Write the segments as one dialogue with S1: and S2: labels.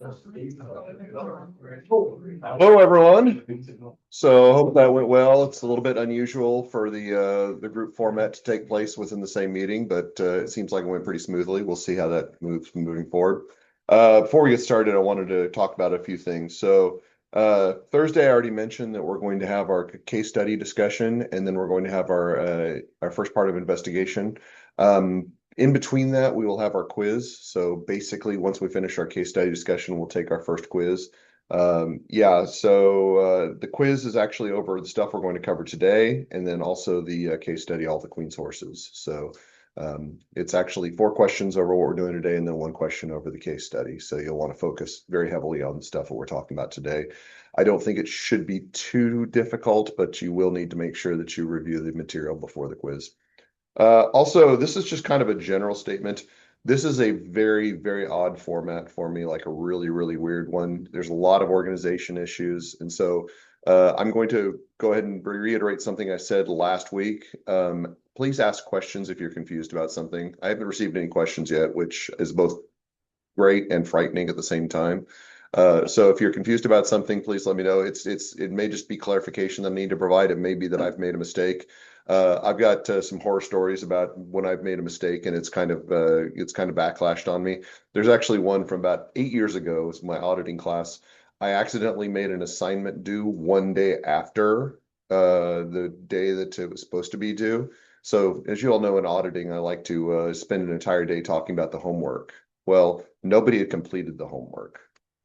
S1: Hello, everyone. So hope that went well. It's a little bit unusual for the group format to take place within the same meeting, but it seems like it went pretty smoothly. We'll see how that moves moving forward. Before we get started, I wanted to talk about a few things. So Thursday, I already mentioned that we're going to have our case study discussion, and then we're going to have our first part of investigation. In between that, we will have our quiz. So basically, once we finish our case study discussion, we'll take our first quiz. The quiz is actually over the stuff we're going to cover today, and then also the case study, all the Queen's horses. So it's actually 4 questions over what we're doing today, and then 1 question over the case study. So you'll want to focus very heavily on the stuff that we're talking about today. I don't think it should be too difficult, but you will need to make sure that you review the material before the quiz. Also, this is just kind of a general statement. This is a very, very odd format for me, like a really, really weird one. There's a lot of organization issues. And so I'm going to go ahead and reiterate something I said last week. Please ask questions if you're confused about something. I haven't received any questions yet, which is both great and frightening at the same time. So if you're confused about something, please let me know. It may just be clarification that I need to provide. It may be that I've made a mistake. I've got some horror stories about when I've made a mistake and it's kind of backlashed on me. There's actually one from about 8 years ago. It was my auditing class. I accidentally made an assignment due 1 day after the day that it was supposed to be due. So as you all know, in auditing, I like to spend an entire day talking about the homework. Well, nobody had completed the homework.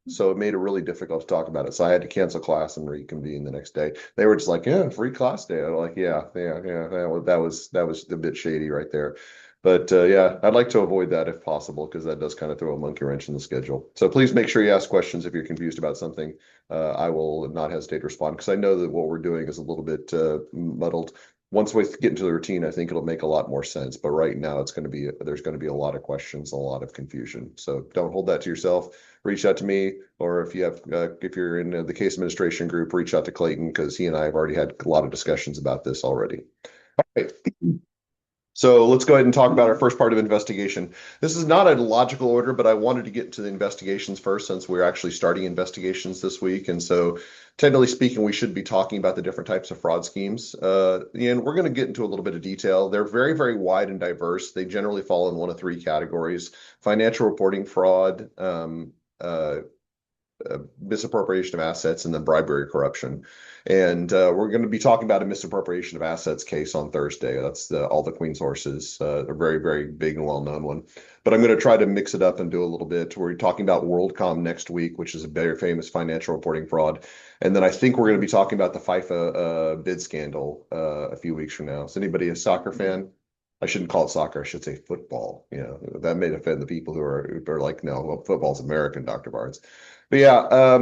S1: So it made it really difficult to talk about it. So I had to cancel class and reconvene the next day. They were just like, yeah, free class day. I'm like, yeah. That was a bit shady right there. But yeah, I'd like to avoid that if possible, because that does kind of throw a monkey wrench in the schedule. So please make sure you ask questions if you're confused about something. I will not hesitate to respond, because I know that what we're doing is a little bit muddled. Once we get into the routine, I think it'll make a lot more sense. But right now, there's going to be a lot of questions, a lot of confusion. So don't hold that to yourself. Reach out to me, or if you're in the case administration group, reach out to Clayton, because he and I have already had a lot of discussions about this already. All right. So let's go ahead and talk about our first part of investigation. This is not a logical order, but I wanted to get to the investigations first, since we're actually starting investigations this week. And so technically speaking, we should be talking about the different types of fraud schemes. And we're going to get into a little bit of detail. They're very, very wide and diverse. They generally fall in one of 3 categories: financial reporting fraud, misappropriation of assets, and then bribery, corruption. And we're going to be talking about a misappropriation of assets case on Thursday. That's all the Queen's horses, a very, very big and well-known one. But I'm going to try to mix it up and do a little bit. We're talking about WorldCom next week, which is a very famous financial reporting fraud. And then I think we're going to be talking about the FIFA bid scandal a few weeks from now. Is anybody a soccer fan? I shouldn't call it soccer. I should say football. That may offend the people who are like, no, well, football's American, Dr. Barnes. But yeah,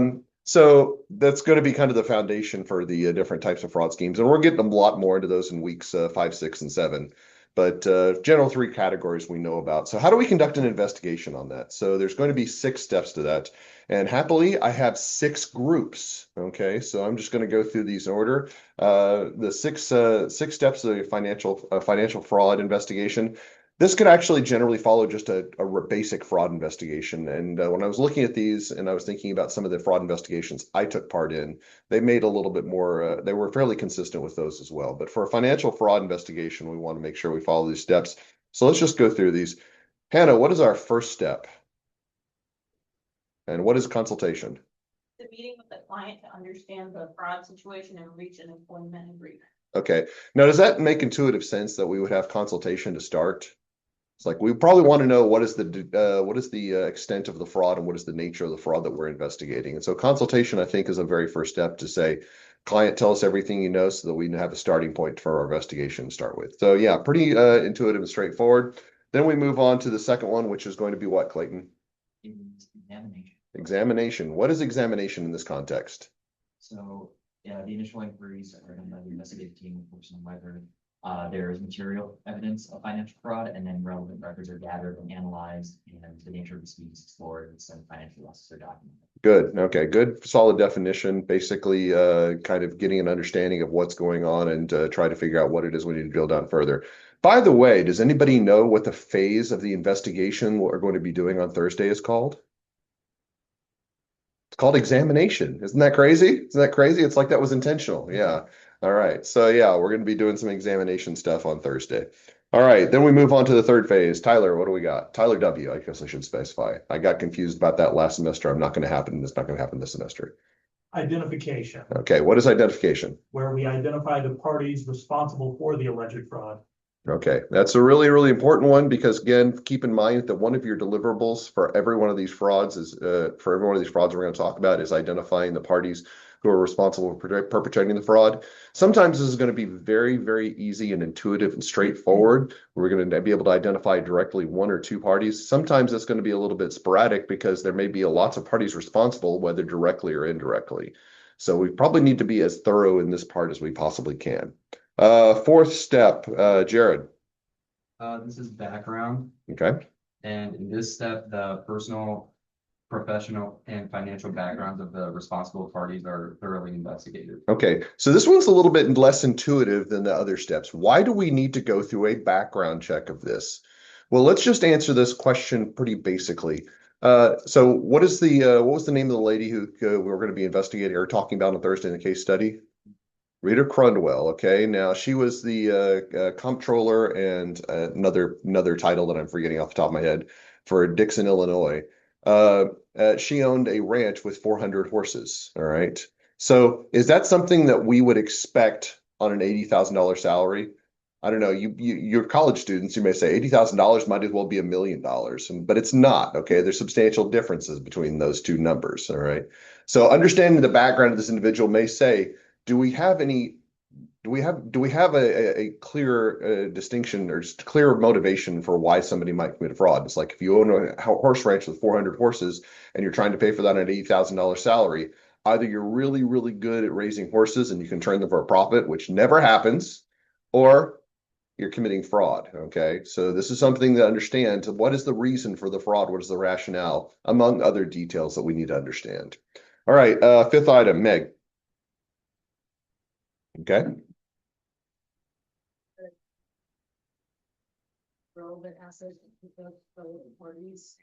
S1: so that's going to be kind of the foundation for the different types of fraud schemes. And we're getting a lot more into those in weeks 5, 6, and 7. But general 3 categories we know about. So how do we conduct an investigation on that? So there's going to be 6 steps to that. And happily, I have 6 groups. Okay, so I'm just going to go through these in order. The six steps of a financial fraud investigation. This could actually generally follow just a basic fraud investigation. And when I was looking at these and I was thinking about some of the fraud investigations I took part in, they made a little bit more, they were fairly consistent with those as well. But for a financial fraud investigation, we want to make sure we follow these steps. So let's just go through these. Hannah, what is our first step? And what is consultation?
S2: The meeting with the client to understand the fraud situation and reach an employment agreement.
S1: Okay. Now, does that make intuitive sense that we would have consultation to start? It's like we probably want to know what is the extent of the fraud and what is the nature of the fraud that we're investigating. And so consultation, I think, is a very first step to say, client, tell us everything you know so that we have a starting point for our investigation to start with. So yeah, pretty intuitive and straightforward. Then we move on to the second one, which is going to be what, Clayton?
S3: Examination.
S1: Examination. What is examination in this context?
S3: So yeah, the initial inquiries are done by the investigative team, of course, on whether there is material evidence of financial fraud, and then relevant records are gathered and analyzed, and the nature of the scheme is explored, and some financial losses are documented.
S1: Good. Okay. Good. Solid definition. Basically, kind of getting an understanding of what's going on and try to figure out what it is we need to drill down further. By the way, does anybody know what the phase of the investigation we're going to be doing on Thursday is called? It's called examination. Isn't that crazy? Isn't that crazy? It's like that was intentional. Yeah. All right. So yeah, we're going to be doing some examination stuff on Thursday. All right. Then we move on to the third phase. Tyler, what do we got? Tyler W, I guess I should specify. I got confused about that last semester. I'm not going to happen. It's not going to happen this semester.
S4: Identification,
S1: Okay. What is identification?
S4: where we identify the parties responsible for the alleged fraud.
S1: Okay, that's a really, really important one because again, keep in mind that one of your deliverables for every one of these frauds is for every one of these frauds we're going to talk about is identifying the parties who are responsible for perpetrating the fraud. Sometimes this is going to be very, very easy and intuitive and straightforward. We're going to be able to identify directly one or two parties. Sometimes it's going to be a little bit sporadic because there may be lots of parties responsible, whether directly or indirectly. So we probably need to be as thorough in this part as we possibly can. Fourth step, Jared.
S5: This is background,
S1: Okay.
S5: and in this step, the personal, professional, and financial backgrounds of the responsible parties are thoroughly investigated.
S1: Okay. So this one's a little bit less intuitive than the other steps. Why do we need to go through a background check of this? Well, let's just answer this question pretty basically. So what was the name of the lady who we were going to be investigating or talking about on Thursday in the case study? Rita Crundwell. Okay, now she was the comptroller and another title that I'm forgetting off the top of my head for Dixon, Illinois. She owned a ranch with 400 horses. All right. So is that something that we would expect on an $80,000 salary? I don't know. You're college students. You may say $80,000 might as well be $1 million, but it's not. Okay, there's substantial differences between those two numbers. All right. So understanding the background of this individual may say, do we have a clear distinction or just clear motivation for why somebody might commit a fraud? It's like if you own a horse ranch with 400 horses and you're trying to pay for that on an $80,000 salary, either you're really, really good at raising horses and you can train them for a profit, which never happens, or you're committing fraud. Okay. So this is something to understand. What is the reason for the fraud? What is the rationale, among other details that we need to understand? All right. Fifth item, Meg. Okay.
S2: Relevant assets of relevant parties.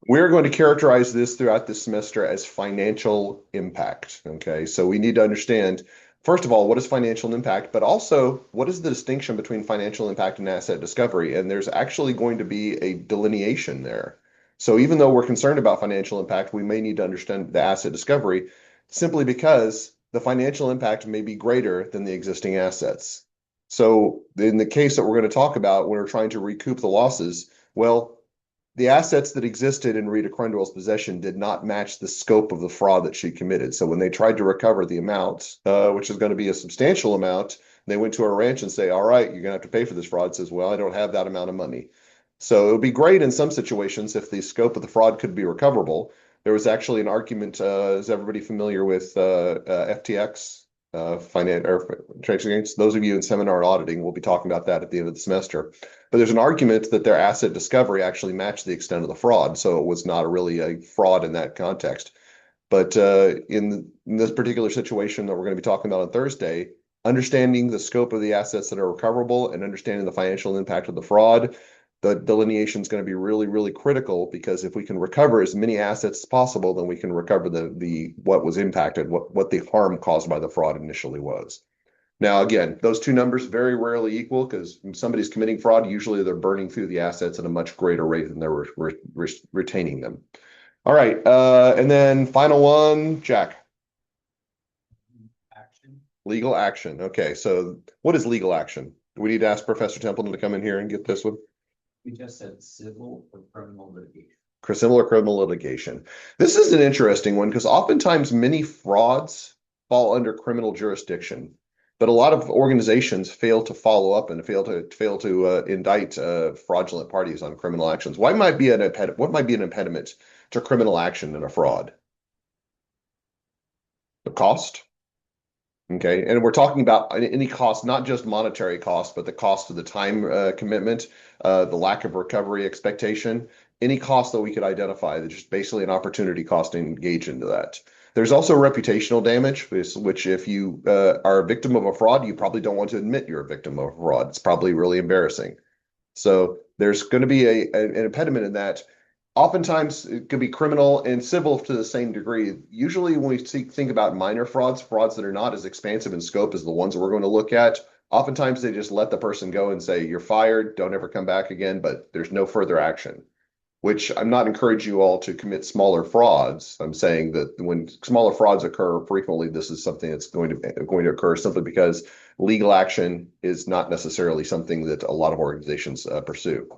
S1: We're going to characterize this throughout the semester as financial impact. Okay, so we need to understand, first of all, what is financial impact, but also what is the distinction between financial impact and asset discovery? And there's actually going to be a delineation there. So even though we're concerned about financial impact, we may need to understand the asset discovery simply because the financial impact may be greater than the existing assets. So in the case that we're going to talk about, when we're trying to recoup the losses, well, the assets that existed in Rita Crundwell's possession did not match the scope of the fraud that she committed. So when they tried to recover the amount, which is going to be a substantial amount, they went to her ranch and say, all right, you're going to have to pay for this fraud. It says, well, I don't have that amount of money. So it would be great in some situations if the scope of the fraud could be recoverable. There was actually an argument, is everybody familiar with FTX? Finance or trading against those of you in seminar auditing, we'll be talking about that at the end of the semester. But there's an argument that their asset discovery actually matched the extent of the fraud, so it was not really a fraud in that context. But in this particular situation that we're going to be talking about on Thursday, understanding the scope of the assets that are recoverable and understanding the financial impact of the fraud, the delineation is going to be really, really critical because if we can recover as many assets as possible, then we can recover the what was impacted, what the harm caused by the fraud initially was. Now, again, those two numbers very rarely equal because when somebody's committing fraud, usually they're burning through the assets at a much greater rate than they're retaining them. All right, and then final one, Jack.
S5: Action.
S1: Legal action. Okay, so what is legal action? Do we need to ask Professor Templeton to come in here and get this one?
S5: We just said civil or criminal litigation.
S1: Civil or criminal litigation. This is an interesting one because oftentimes many frauds fall under criminal jurisdiction, but a lot of organizations fail to follow up and fail to indict fraudulent parties on criminal actions. What might be an impediment to criminal action in a fraud? The cost. Okay, and we're talking about any cost, not just monetary cost, but the cost of the time commitment, the lack of recovery expectation, any cost that we could identify, that's just basically an opportunity cost to engage into that. There's also reputational damage, which if you are a victim of a fraud, you probably don't want to admit you're a victim of a fraud. It's probably really embarrassing. So there's going to be an impediment in that. Oftentimes, it could be criminal and civil to the same degree. Usually, when we think about minor frauds, frauds that are not as expansive in scope as the ones that we're going to look at, oftentimes they just let the person go and say, you're fired, don't ever come back again, but there's no further action. Which I'm not encouraging you all to commit smaller frauds. I'm saying that when smaller frauds occur frequently, this is something that's going to occur simply because legal action is not necessarily something that a lot of organizations pursue.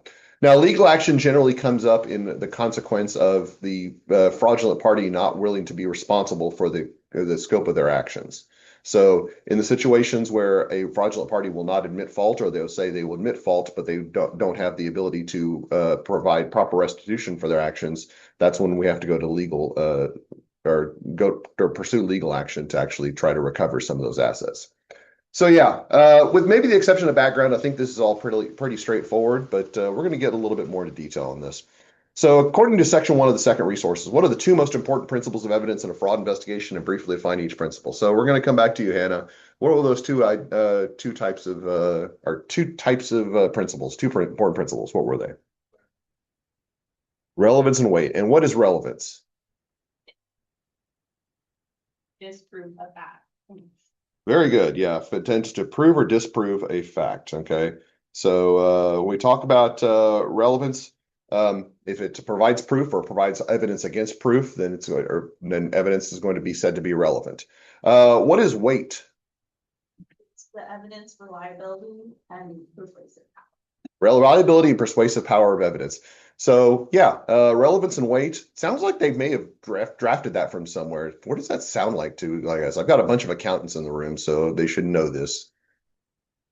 S1: Now, legal action generally comes up in the consequence of the fraudulent party not willing to be responsible for the scope of their actions. So in the situations where a fraudulent party will not admit fault, or they'll say they will admit fault, but they don't have the ability to provide proper restitution for their actions, that's when we have to go to legal or pursue legal action to actually try to recover some of those assets. So yeah, with maybe the exception of background, I think this is all pretty straightforward, but we're going to get a little bit more into detail on this. So according to section 1 of the second resources, what are the two most important principles of evidence in a fraud investigation, and briefly define each principle? So we're going to come back to you, Hannah. What were those two types of principles, two important principles? What were they? Relevance and weight. And what is relevance?
S2: Disprove a fact.
S1: Very good. Yeah, if it tends to prove or disprove a fact. Okay. So when we talk about relevance, if it provides proof or provides evidence against proof, then then evidence is going to be said to be relevant. What is weight?
S2: It's the evidence, reliability, and persuasive power.
S1: Reliability and persuasive power of evidence. So yeah, relevance and weight. Sounds like they may have drafted that from somewhere. What does that sound like to guys? I've got a bunch of accountants in the room, so they should know this.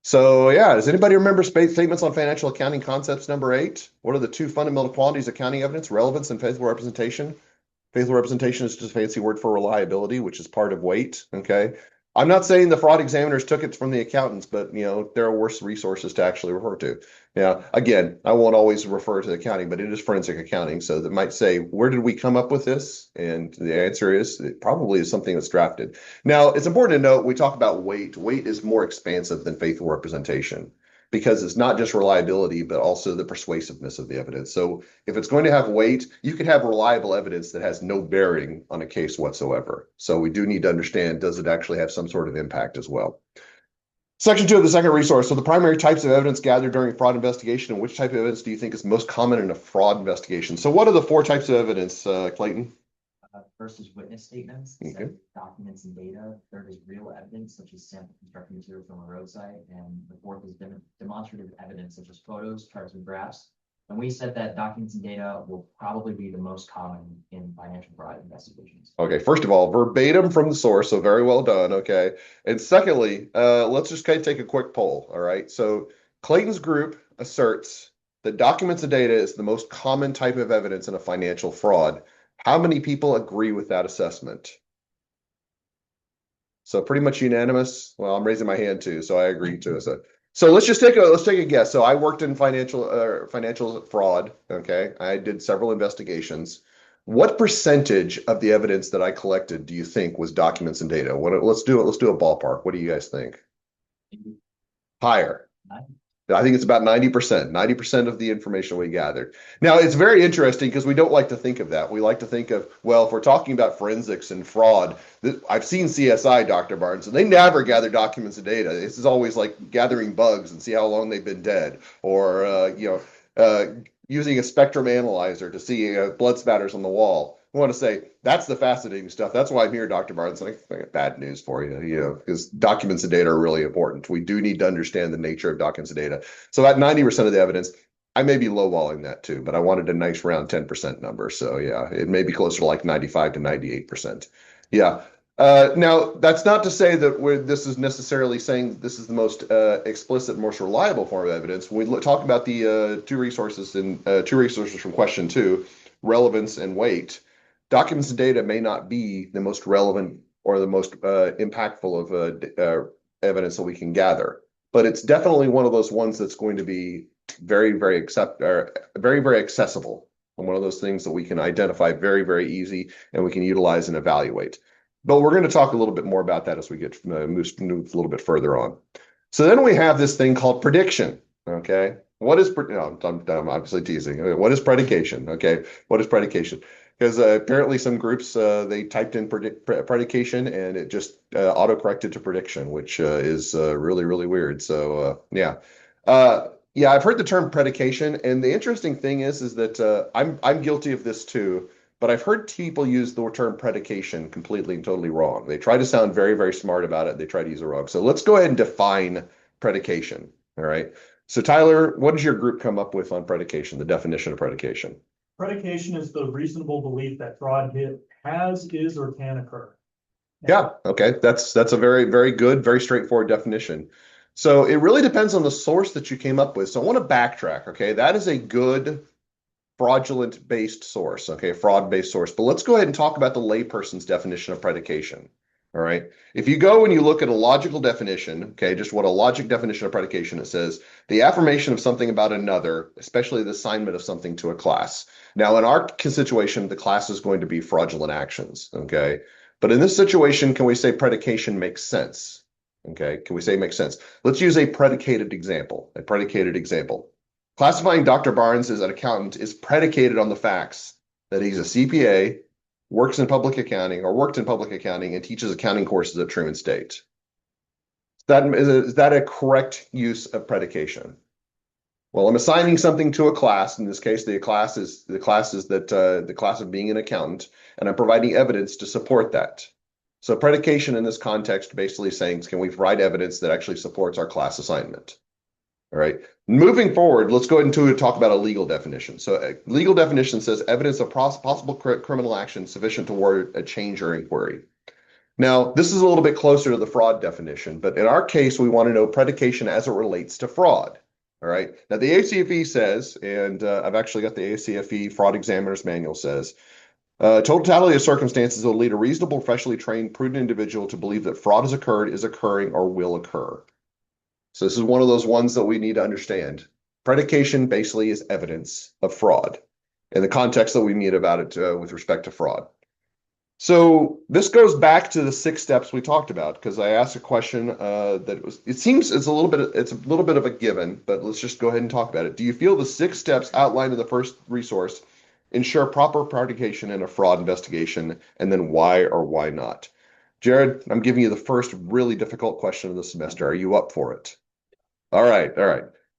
S1: So yeah, does anybody remember statements on financial accounting concepts number 8? What are the two fundamental qualities of accounting evidence? Relevance and faithful representation. Faithful representation is just a fancy word for reliability, which is part of weight. Okay. I'm not saying the fraud examiners took it from the accountants, but there are worse resources to actually refer to. Now, again, I won't always refer to accounting, but it is forensic accounting. So that might say, where did we come up with this? And the answer is it probably is something that's drafted. Now, it's important to note we talk about weight. Weight is more expansive than faithful representation because it's not just reliability, but also the persuasiveness of the evidence. So if it's going to have weight, you could have reliable evidence that has no bearing on a case whatsoever. So we do need to understand, does it actually have some sort of impact as well? Section 2 of the second resource. So the primary types of evidence gathered during fraud investigation, and which type of evidence do you think is most common in a fraud investigation? So what are the 4 types of evidence, Clayton?
S3: First is witness statements,
S1: Okay.
S3: second, documents and data. Third is real evidence, such as sample construction material from a roadside. And the fourth is demonstrative evidence, such as photos, charts, and graphs. And we said that documents and data will probably be the most common in financial fraud investigations.
S1: Okay, first of all, verbatim from the source, so very well done. Okay. And secondly, let's just kind of take a quick poll. All right. So Clayton's group asserts that documents and data is the most common type of evidence in a financial fraud. How many people agree with that assessment? So pretty much unanimous. Well, I'm raising my hand too, so I agree to it. So let's take a guess. So I worked in financial fraud. Okay, I did several investigations. What percentage of the evidence that I collected do you think was documents and data? Let's do a ballpark. What do you guys think? Higher. I think it's about 90%. 90% of the information we gathered. Now, it's very interesting because we don't like to think of that. We like to think of, well, if we're talking about forensics and fraud, I've seen CSI, Dr. Barnes, and they never gather documents and data. This is always like gathering bugs and see how long they've been dead, or using a spectrum analyzer to see blood spatters on the wall. I want to say that's the fascinating stuff. That's why I'm here, Dr. Barnes. I got bad news for you, because documents and data are really important. We do need to understand the nature of documents and data. So at 90% of the evidence, I may be lowballing that too, but I wanted a nice round 10% number. So yeah, it may be closer to like 95 to 98%. Yeah. Now, that's not to say that this is necessarily saying this is the most explicit, most reliable form of evidence. When we talk about the two resources from question 2, relevance and weight. Documents and data may not be the most relevant or the most impactful of evidence that we can gather, but it's definitely one of those ones that's going to be very, very accessible, and one of those things that we can identify very, very easy and we can utilize and evaluate. But we're going to talk a little bit more about that as we move a little bit further on. So then we have this thing called prediction. Okay. What is, no, I'm obviously teasing. Okay, what is predication? Okay, what is predication? Because apparently some groups, they typed in predication and it just auto-corrected to prediction, which is really, really weird. So yeah. Yeah, I've heard the term predication, and the interesting thing is that I'm guilty of this too, but I've heard people use the term predication completely and totally wrong. They try to sound very, very smart about it. They try to use it wrong. So let's go ahead and define predication. All right. So Tyler, what does your group come up with on predication, the definition of predication?
S4: Predication is the reasonable belief that fraud has, is, or can occur.
S1: Yeah, okay. That's a very, very good, very straightforward definition. So it really depends on the source that you came up with. So I want to backtrack, okay? That is a good fraudulent based source, okay? Fraud based source. But let's go ahead and talk about the layperson's definition of predication. All right. If you go and you look at a logical definition, okay, just what a logic definition of predication, it says the affirmation of something about another, especially the assignment of something to a class. Now, in our situation, the class is going to be fraudulent actions, okay? But in this situation, can we say predication makes sense? Okay, can we say it makes sense? Let's use a predicated example, Classifying Dr. Barnes as an accountant is predicated on the facts that he's a CPA, works in public accounting or worked in public accounting and teaches accounting courses at Truman State. Is that a correct use of predication? Well, I'm assigning something to a class. In this case, the class is the class of being an accountant, and I'm providing evidence to support that. So predication in this context basically saying, can we provide evidence that actually supports our class assignment? All right. Moving forward, let's go into talk about a legal definition. So a legal definition says evidence of possible criminal action sufficient to warrant a change or inquiry. Now, this is a little bit closer to the fraud definition, but in our case, we want to know predication as it relates to fraud. All right. Now, the ACFE says, and I've actually got the ACFE Fraud Examiner's Manual says, totality of circumstances will lead a reasonable, professionally trained, prudent individual to believe that fraud has occurred, is occurring, or will occur. So this is one of those ones that we need to understand. Predication basically is evidence of fraud in the context that we need about it with respect to fraud. So this goes back to the 6 steps we talked about because I asked a question it seems it's a little bit of a given, but let's just go ahead and talk about it. Do you feel the 6 steps outlined in the first resource ensure proper predication in a fraud investigation, and then why or why not? Jared, I'm giving you the first really difficult question of the semester. Are you up for it? All right.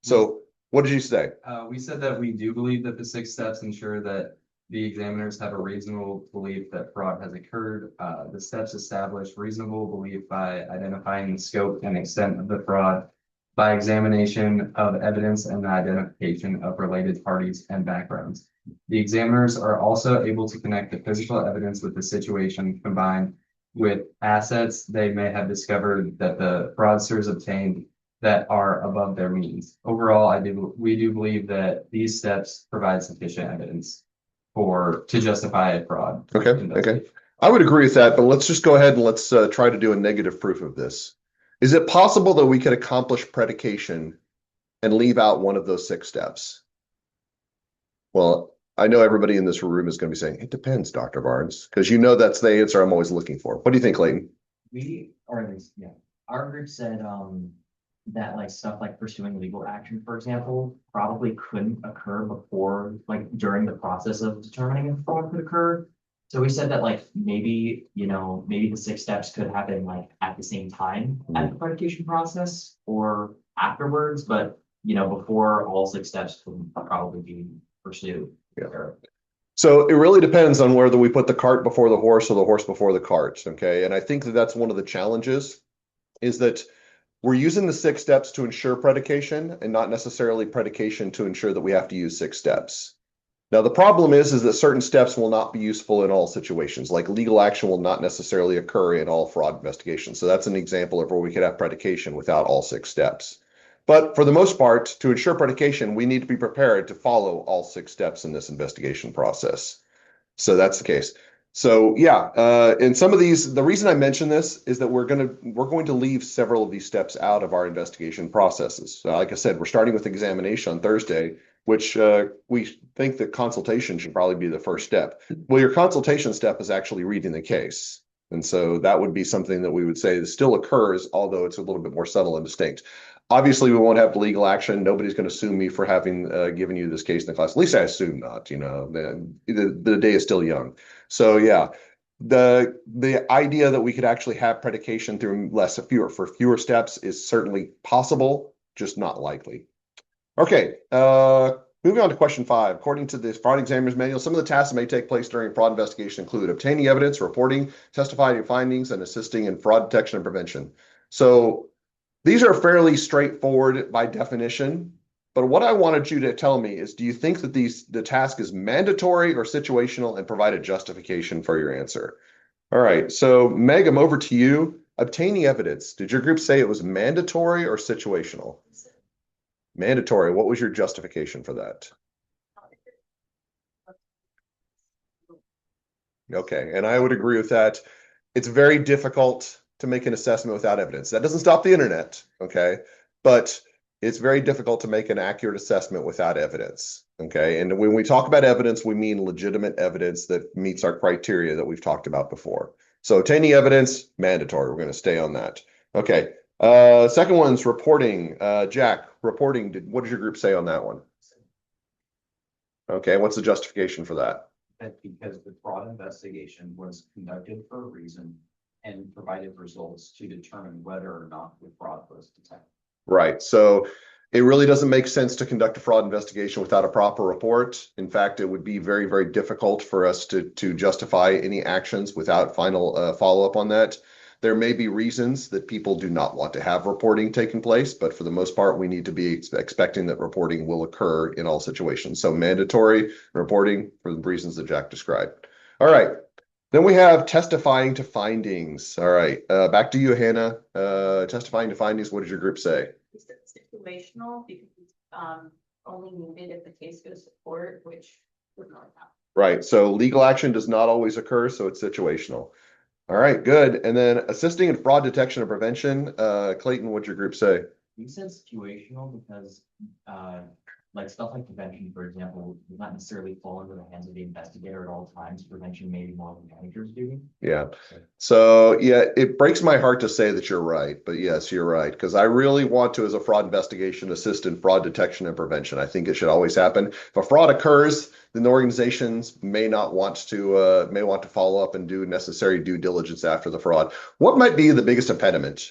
S1: So what did you say?
S5: We said that we do believe that the 6 steps ensure that the examiners have a reasonable belief that fraud has occurred. The steps establish reasonable belief by identifying the scope and extent of the fraud, by examination of evidence and the identification of related parties and backgrounds. The examiners are also able to connect the physical evidence with the situation combined with assets they may have discovered that the fraudsters obtained that are above their means. Overall, we do believe that these steps provide sufficient evidence to justify a fraud.
S1: Okay. I would agree with that, but let's just go ahead and let's try to do a negative proof of this. Is it possible that we could accomplish predication and leave out one of those 6 steps? Well, I know everybody in this room is going to be saying, it depends, Dr. Barnes, because you know that's the answer I'm always looking for. What do you think, Clayton?
S3: Our group said that like stuff like pursuing legal action, for example, probably couldn't occur before, like during the process of determining if fraud could occur. So we said that like maybe the 6 steps could happen like at the same time as the predication process or afterwards, but before all 6 steps could probably be pursued.
S1: Yeah. So it really depends on whether we put the cart before the horse or the horse before the cart. Okay. And I think that that's one of the challenges is that we're using the 6 steps to ensure predication and not necessarily predication to ensure that we have to use 6 steps. Now, the problem is that certain steps will not be useful in all situations, like legal action will not necessarily occur in all fraud investigations. So that's an example of where we could have predication without all 6 steps. But for the most part, to ensure predication, we need to be prepared to follow all 6 steps in this investigation process. So that's the case. So yeah, in some of these, the reason I mention this is that we're going to leave several of these steps out of our investigation processes. So like I said, we're starting with examination on Thursday, which we think that consultation should probably be the first step. Well, your consultation step is actually reading the case. And so that would be something that we would say still occurs, although it's a little bit more subtle and distinct. Obviously, we won't have legal action. Nobody's going to sue me for having given you this case in the class. At least I assume not. The day is still young. So yeah, the idea that we could actually have predication through fewer steps is certainly possible, just not likely. Okay, moving on to question 5. According to the fraud examiner's manual, some of the tasks that may take place during fraud investigation include obtaining evidence, reporting, testifying to findings, and assisting in fraud detection and prevention. So these are fairly straightforward by definition, but what I wanted you to tell me is, do you think that the task is mandatory or situational, and provide a justification for your answer? All right, so Meg, I'm over to you. Obtaining evidence. Did your group say it was mandatory or situational? Mandatory. What was your justification for that? Okay, and I would agree with that. It's very difficult to make an assessment without evidence. That doesn't stop the internet, okay? But it's very difficult to make an accurate assessment without evidence, okay? And when we talk about evidence, we mean legitimate evidence that meets our criteria that we've talked about before. So obtaining evidence, mandatory. We're going to stay on that. Okay. Second one's reporting. Jack, reporting. What did your group say on that one? Okay, what's the justification for that?
S6: That because the fraud investigation was conducted for a reason and provided results to determine whether or not the fraud was detected.
S1: Right. So it really doesn't make sense to conduct a fraud investigation without a proper report. In fact, it would be very, very difficult for us to justify any actions without final follow-up on that. There may be reasons that people do not want to have reporting taking place, but for the most part, we need to be expecting that reporting will occur in all situations. So mandatory reporting for the reasons that Jack described. All right. Then we have testifying to findings. All right. Back to you, Hannah. Testifying to findings. What does your group say?
S2: It's situational because it's only needed if the case goes to court, which would not happen.
S1: Right. So legal action does not always occur, so it's situational. All right, good. And then assisting in fraud detection and prevention. Clayton, what'd your group say?
S3: You said situational because, like stuff like prevention, for example, does not necessarily fall into the hands of the investigator at all times. Prevention may be more of a manager's duty.
S1: Yeah. So yeah, it breaks my heart to say that you're right, but yes, you're right. Because I really want to, as a fraud investigation, assist in fraud detection and prevention. I think it should always happen. If a fraud occurs, then the organizations may want to follow up and do necessary due diligence after the fraud. What might be the biggest impediment?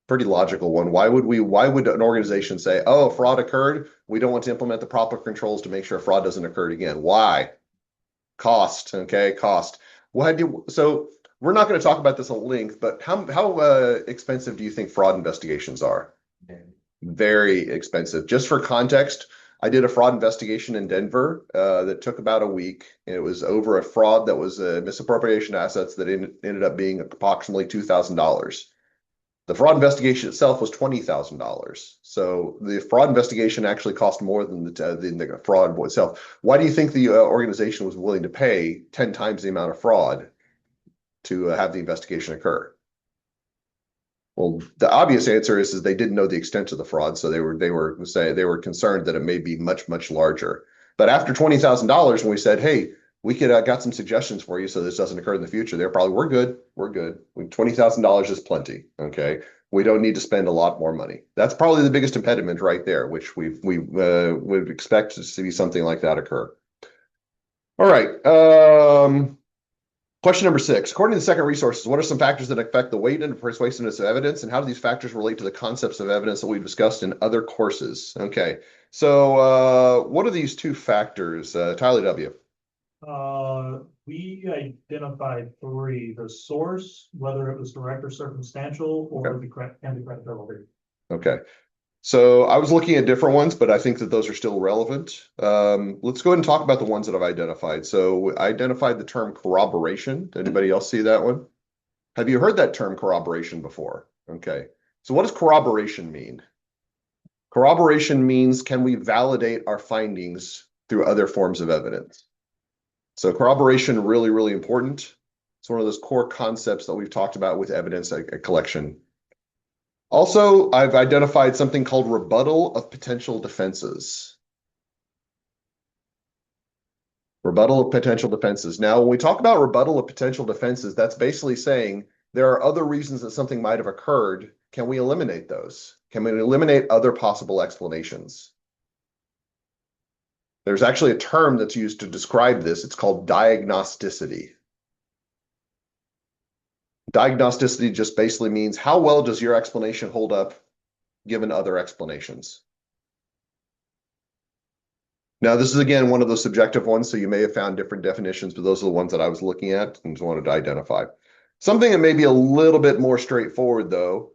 S1: Pretty logical one. Why would an organization say, oh, fraud occurred, we don't want to implement the proper controls to make sure fraud doesn't occur again? Why? Cost. Okay, cost. So we're not going to talk about this at length, but how expensive do you think fraud investigations are? Very expensive. Just for context, I did a fraud investigation in Denver that took about a week. It was over a fraud that was a misappropriation of assets that ended up being approximately $2,000. The fraud investigation itself was $20,000. So the fraud investigation actually cost more than the fraud itself. Why do you think the organization was willing to pay 10 times the amount of fraud to have the investigation occur? Well, the obvious answer is they didn't know the extent of the fraud, so they were concerned that it may be much, much larger. But after $20,000, when we said, hey, we could got some suggestions for you so this doesn't occur in the future, they're probably, we're good. $20,000 is plenty. Okay. We don't need to spend a lot more money. That's probably the biggest impediment right there, which we would expect to see something like that occur. All right. Question number 6. According to the second resources, what are some factors that affect the weight and persuasiveness of evidence, and how do these factors relate to the concepts of evidence that we've discussed in other courses? Okay. So what are these two factors? Tyler W.
S4: We identified 3: the source, whether it was direct or circumstantial, or the credibility.
S1: Okay. So I was looking at different ones, but I think that those are still relevant. Let's go ahead and talk about the ones that I've identified. So I identified the term corroboration. Did anybody else see that one? Have you heard that term corroboration before? Okay. So what does corroboration mean? Corroboration means, can we validate our findings through other forms of evidence? So corroboration, really, really important. It's one of those core concepts that we've talked about with evidence collection. Also, I've identified something called rebuttal of potential defenses. Rebuttal of potential defenses. Now, when we talk about rebuttal of potential defenses, that's basically saying there are other reasons that something might have occurred. Can we eliminate those? Can we eliminate other possible explanations? There's actually a term that's used to describe this. It's called diagnosticity. Diagnosticity just basically means how well does your explanation hold up given other explanations? Now, this is again one of those subjective ones, so you may have found different definitions, but those are the ones that I was looking at and just wanted to identify. Something that may be a little bit more straightforward, though,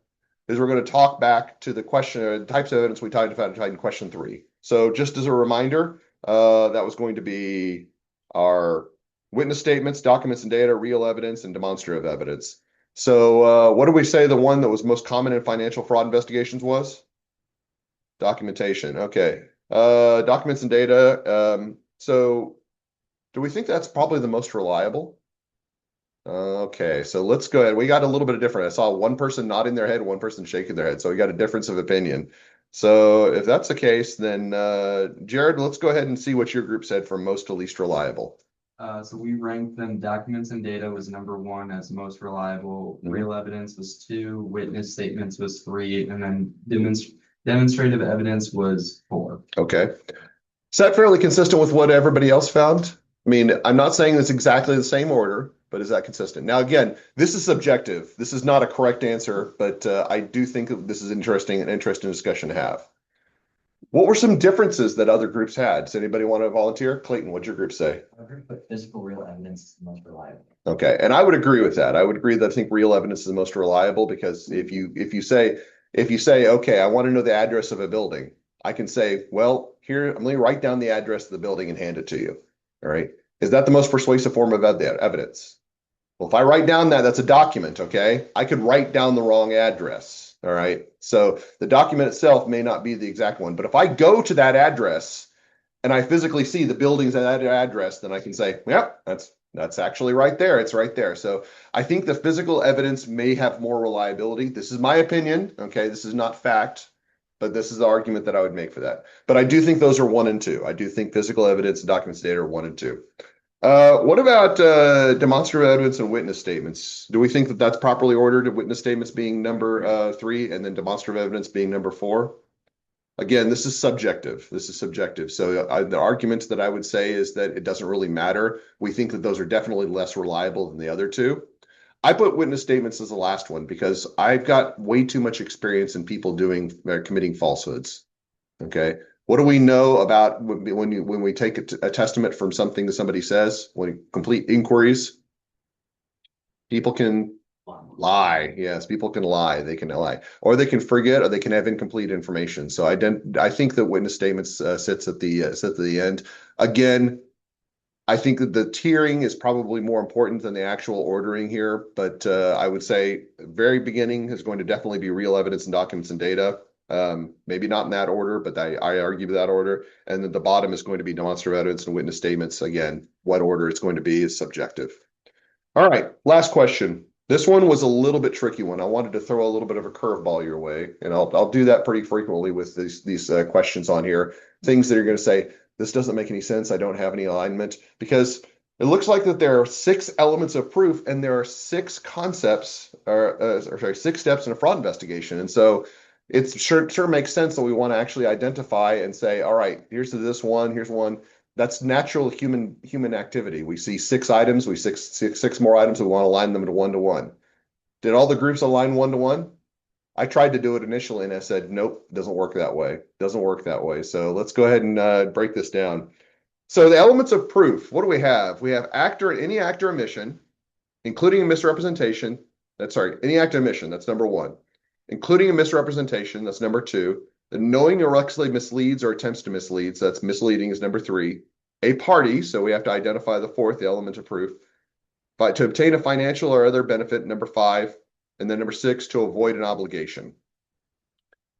S1: is we're going to talk back to the question types of evidence we talked about in question 3. So just as a reminder, that was going to be our witness statements, documents and data, real evidence, and demonstrative evidence. So what did we say the one that was most common in financial fraud investigations was? Documentation. Okay. Documents and data. So do we think that's probably the most reliable? Okay, so let's go ahead. We got a little bit of different. I saw one person nodding their head, one person shaking their head. So we got a difference of opinion. So if that's the case, then Jared, let's go ahead and see what your group said from most to least reliable.
S5: So we ranked them, documents and data was number 1 as most reliable, real evidence was 2, witness statements was 3, and then demonstrative evidence was 4.
S1: Okay. Is that fairly consistent with what everybody else found? I mean, I'm not saying it's exactly the same order, but is that consistent? Now, again, this is subjective. This is not a correct answer, but I do think that this is an interesting discussion to have. What were some differences that other groups had? Does anybody want to volunteer? Clayton, what'd your group say?
S3: I agree, but physical real evidence is the most reliable.
S1: Okay, and I would agree with that. I would agree that I think real evidence is the most reliable because if you say, okay, I want to know the address of a building, I can say, well, here, I'm going to write down the address of the building and hand it to you. All right. Is that the most persuasive form of evidence? Well, if I write down that's a document, okay? I could write down the wrong address. All right. So the document itself may not be the exact one, but if I go to that address and I physically see the buildings at that address, then I can say, yep, that's actually right there. It's right there. So I think the physical evidence may have more reliability. This is my opinion. Okay. This is not fact, but this is the argument that I would make for that. But I do think those are 1 and 2. I do think physical evidence and documents data are 1 and 2. What about demonstrative evidence and witness statements? Do we think that that's properly ordered? Witness statements being number 3 and then demonstrative evidence being number 4? Again, this is subjective. This is subjective. So the argument that I would say is that it doesn't really matter. We think that those are definitely less reliable than the other 2. I put witness statements as the last one because I've got way too much experience in people committing falsehoods. Okay. What do we know about when we take a testament from something that somebody says, when we complete inquiries? People can lie. Yes, people can lie. They can lie, or they can forget, or they can have incomplete information. So I think that witness statements sits at the end. Again, I think that the tiering is probably more important than the actual ordering here, but I would say very beginning is going to definitely be real evidence and documents and data. Maybe not in that order, but I argue that order. And then the bottom is going to be demonstrative evidence and witness statements. Again, what order it's going to be is subjective. All right, last question. This one was a little bit tricky one. I wanted to throw a little bit of a curveball your way, and I'll do that pretty frequently with these questions on here. Things that you're going to say, this doesn't make any sense. I don't have any alignment, because it looks like that there are 6 elements of proof and there are 6 concepts, or 6 steps in a fraud investigation. And so it sure makes sense that we want to actually identify and say, all right, here's this one, here's one. That's natural human activity. We see 6 items, we see six more items, we want to align them to 1-to-1. Did all the groups align 1-to-1? I tried to do it initially and I said, nope, doesn't work that way. Doesn't work that way. So let's go ahead and break this down. So the elements of proof, what do we have? We have any act or omission, including a misrepresentation. Any act or omission, that's number 1. Including a misrepresentation, that's number 2. The knowing or recklessly misleads or attempts to mislead, so that's misleading is number 3. A party, so we have to identify the 4th, the element of proof. But to obtain a financial or other benefit, number 5. And then number 6, to avoid an obligation.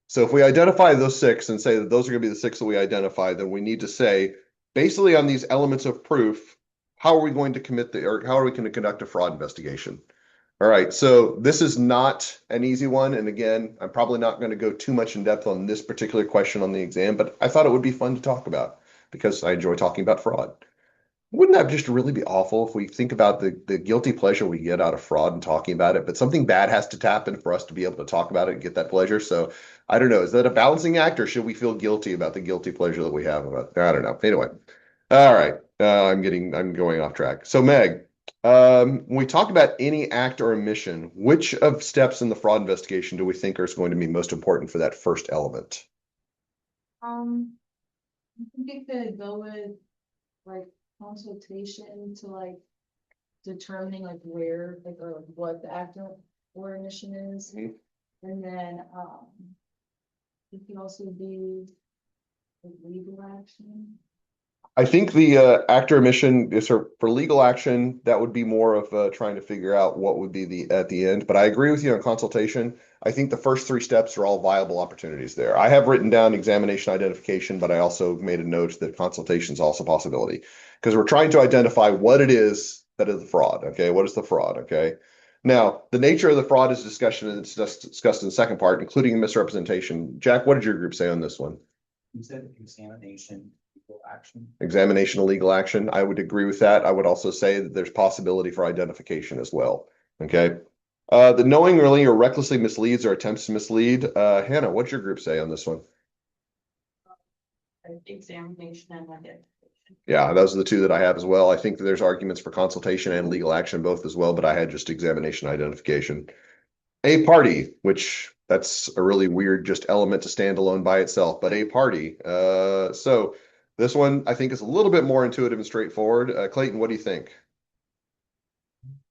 S1: So if we identify those 6 and say that those are going to be the 6 that we identify, then we need to say, basically on these elements of proof, how are we going to how are we going to conduct a fraud investigation? All right, so this is not an easy one. And again, I'm probably not going to go too much in depth on this particular question on the exam, but I thought it would be fun to talk about because I enjoy talking about fraud. Wouldn't that just really be awful if we think about the guilty pleasure we get out of fraud and talking about it, but something bad has to happen for us to be able to talk about it and get that pleasure. So I don't know. Is that a balancing act or should we feel guilty about the guilty pleasure that we have about? I don't know. Anyway. All right. I'm going off track. So Meg, when we talk about any act or omission, which of steps in the fraud investigation do we think is going to be most important for that first element?
S7: I think it could go with like consultation to like determining like where, like, or what the act or omission is.
S1: Mhm.
S7: And then, it can also be like legal action.
S1: I think the actor omission is for legal action. That would be more of trying to figure out what would be the at the end. But I agree with you on consultation. I think the first three steps are all viable opportunities there. I have written down examination identification, but I also made a note that consultation is also a possibility because we're trying to identify what it is that is the fraud. Okay, what is the fraud? Okay. Now, the nature of the fraud is discussion and it's discussed in the second part, including misrepresentation. Jack, what did your group say on this one?
S6: You said examination, legal action.
S1: Examination of legal action. I would agree with that. I would also say that there's possibility for identification as well. Okay. The knowingly or recklessly misleads or attempts to mislead. Hannah, what's your group say on this one?
S2: Examination and identification.
S1: Yeah, those are the two that I have as well. I think that there's arguments for consultation and legal action both as well, but I had just examination identification. A party, which that's a really weird just element to stand alone by itself, but a party. So this one I think is a little bit more intuitive and straightforward. Clayton, what do you think?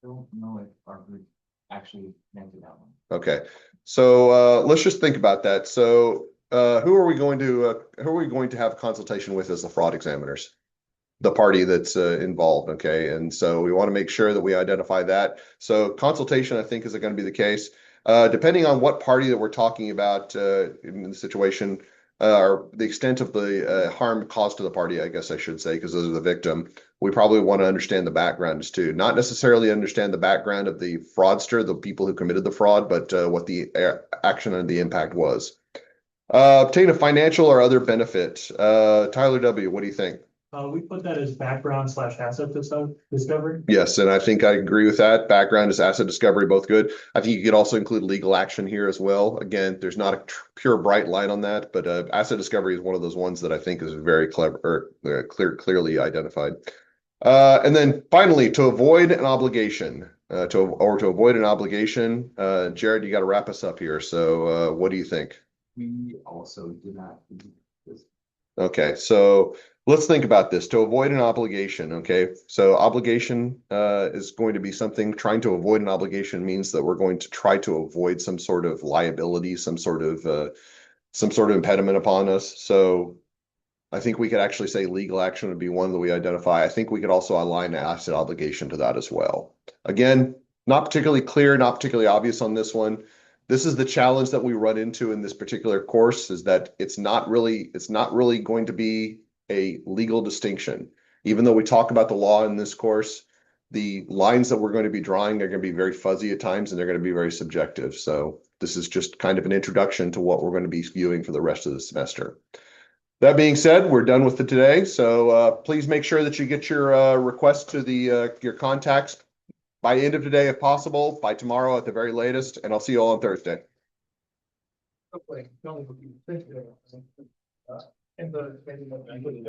S3: Don't know if our group actually meant that one.
S1: Okay, so let's just think about that. So who are we going to have a consultation with as the fraud examiners? The party that's involved. Okay, and so we want to make sure that we identify that. So consultation, I think, is going to be the case. Depending on what party that we're talking about in the situation, or the extent of the harm caused to the party, I guess I should say, because those are the victim. We probably want to understand the backgrounds too. Not necessarily understand the background of the fraudster, the people who committed the fraud, but what the action and the impact was. Obtain a financial or other benefit. Tyler W., what do you think?
S4: We put that as background / asset discovery.
S1: Yes, and I think I agree with that. Background is asset discovery, both good. I think you could also include legal action here as well. Again, there's not a pure bright line on that, but asset discovery is one of those ones that I think is very clever or clearly identified. And then finally, to avoid an obligation, to avoid an obligation. Jared, you got to wrap us up here. So, what do you think?
S5: We also did not.
S1: Okay, so let's think about this. To avoid an obligation, okay? So obligation is going to be something, trying to avoid an obligation means that we're going to try to avoid some sort of liability, some sort of impediment upon us. So I think we could actually say legal action would be one that we identify. I think we could also align asset obligation to that as well. Again, not particularly clear, not particularly obvious on this one. This is the challenge that we run into in this particular course is that it's not really going to be a legal distinction. Even though we talk about the law in this course, the lines that we're going to be drawing are going to be very fuzzy at times and they're going to be very subjective. So this is just kind of an introduction to what we're going to be viewing for the rest of the semester. That being said, we're done with it today. So please make sure that you get your request to your contacts by the end of today, if possible, by tomorrow at the very latest, and I'll see you all on Thursday.
S4: Okay, thank you. And the